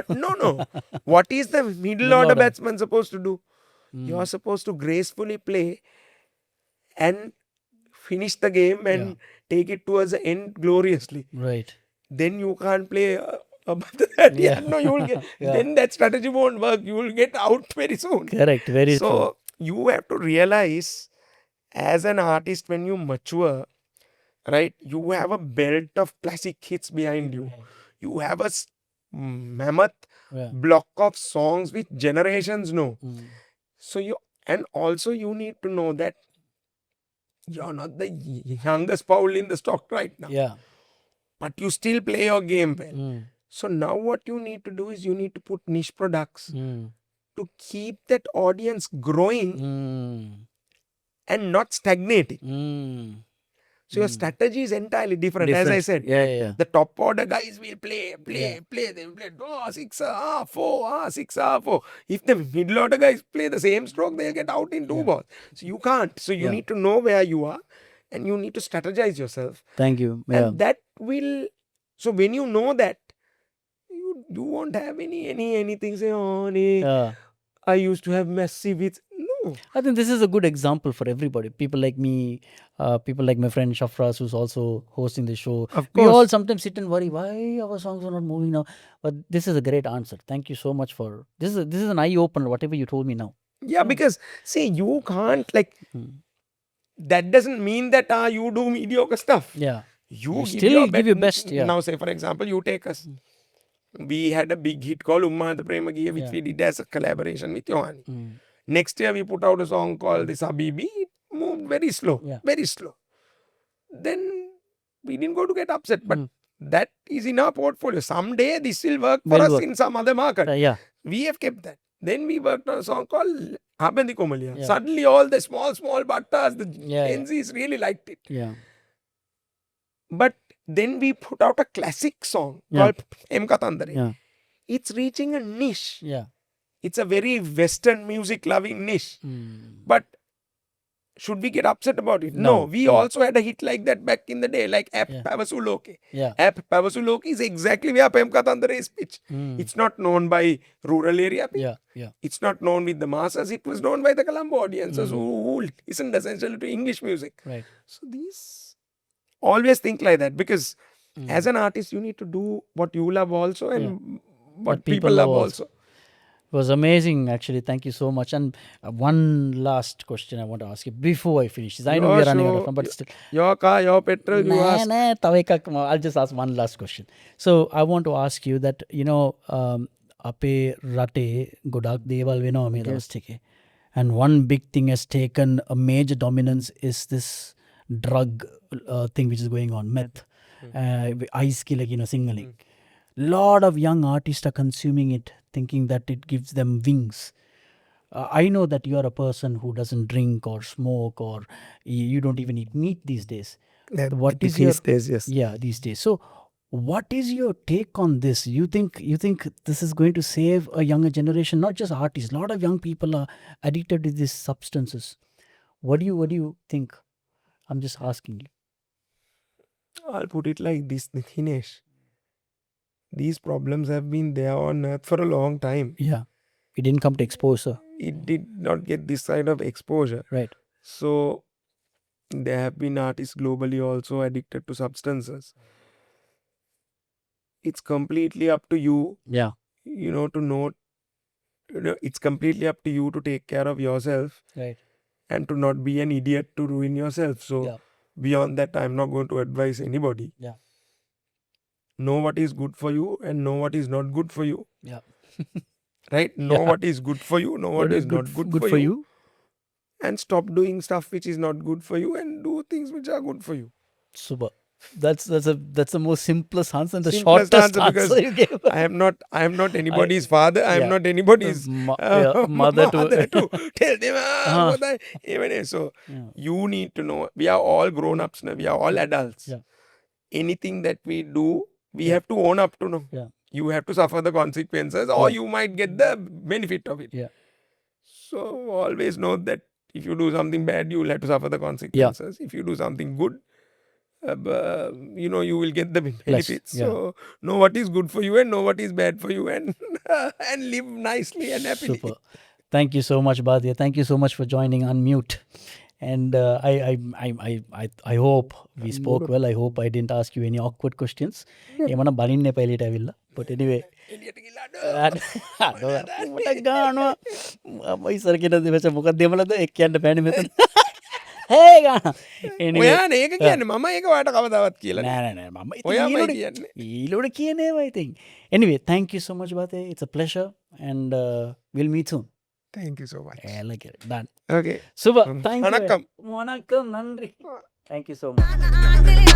No. What is the middle order batsman supposed to do? You're supposed to gracefully play and finish the game and take it towards the end gloriously. Right. Then you can't play above that. No, you will get. Then that strategy won't work. You will get out very soon. Correct. Very true. So you have to realize, as an artist, when you mature, right, you have a belt of classic hits behind you. You have a mammoth block of songs which generations know. So you need to know that you're not the youngest Paul in the stock right now. Yeah. But you still play your game well. So now what you need to do is you need to put niche products to keep that audience growing and not stagnating. So your strategy is entirely different. As I said, the top order guys will play. They will play, sixer, 4, sixer, 4. If the middle order guys play the same stroke, they'll get out in 2 balls. So you can't. So you need to know where you are and you need to strategize yourself. Thank you. And that will... So when you know that, you won't have anything say, I used to have massive hits. No. I think this is a good example for everybody. People like me, people like my friend ShafraZ, who's also hosting the show. Of We course. all sometimes sit and worry why our songs are not moving now. But this is a great answer. Thank you so much for this. Is an eye opener. Whatever you told me now. Yeah, because see, you can't that doesn't mean that you do mediocre stuff. Yeah. You still give your best. Yeah. Now, say for example, you take us. We had a big hit called Umma the Premagiya, which we did as a collaboration with Yohani. Next year, we put out a song called This Habibi. It moved very slow. Very slow. Then we didn't go to get upset. But that is in our portfolio. Someday this will work for us in some other market. We have kept that. Then we worked on a song called Abandi Komalia. Suddenly all the small battas, the Gen Zs really liked it. But then we put out a classic song called M Katandare. It's reaching a niche. It's a very Western music loving niche. But should we get upset about it? No. We also had a hit like that back in the day, like App Pavasuloke. App Pavasuloke is exactly where Pem Katandare is pitched. It's not known by rural area people. It's not known with the masses. It was known by the Colombo audiences who listened essentially to English music. So these always think like that, because as an artist you need to do what you love also and what people love also. was amazing, actually. Thank you so much. And one last question I want to ask you before I finish this. I know we are running out of time, but still. Your car, your petrol, you ask. I'll just ask one last question. So I want to ask you that, ape rate godak deval veno me lavastike. And one big thing has taken a major dominance is this drug thing which is going on, meth, ice ki signaling. Lot of young artists are consuming it, thinking that it gives them wings. I know that you are a person who doesn't drink or smoke, or you don't even eat meat these days. What is your these days? Yes. Yeah, these days. So, what is your take on this? You think this is going to save a younger generation, not just artists? A lot of young people are addicted to these substances. What do you think? I'm just asking you. I'll put it like this, Hinesh. These problems have been there on earth for a long time. Yeah. It didn't come to exposure. It did not get this side of exposure. Right. So there have been artists globally also addicted to substances. It's completely up to you. Yeah. To know. It's completely up to you to take care of yourself. Right. And to not be an idiot to ruin yourself. So beyond that, I'm not going to advise anybody. Yeah. Know what is good for you and know what is not good for you. Yeah. Right? Know what is good for you, know what is not good for you. And stop doing stuff which is not good for you and do things which are good for you. Super. That's the most simplest answer and the shortest answer you gave. I am not anybody's father. I am not anybody's mother to tell them. So you need to know. We are all grown ups now. We are all adults. Yeah. Anything that we do, we have to own up to know. Yeah. You have to suffer the consequences, or you might get the benefit of it. Yeah. So always know that if you do something bad, you will have to suffer the consequences. If you do something good, you will get the benefits. So know what is good for you and know what is bad for you, and and live nicely and happily. Super. Thank you so much, Bathiya. Thank you so much for joining Unmute. And I hope we spoke well. I hope I didn't ask you any awkward questions. But anyway. Anyway, thank you so much, Bathiya. It's a pleasure, and we'll meet soon. Thank you so much. I like it. Done. Okay. Super. Thank you. Vanakkam. Vanakkam. Nandri. Thank you so much.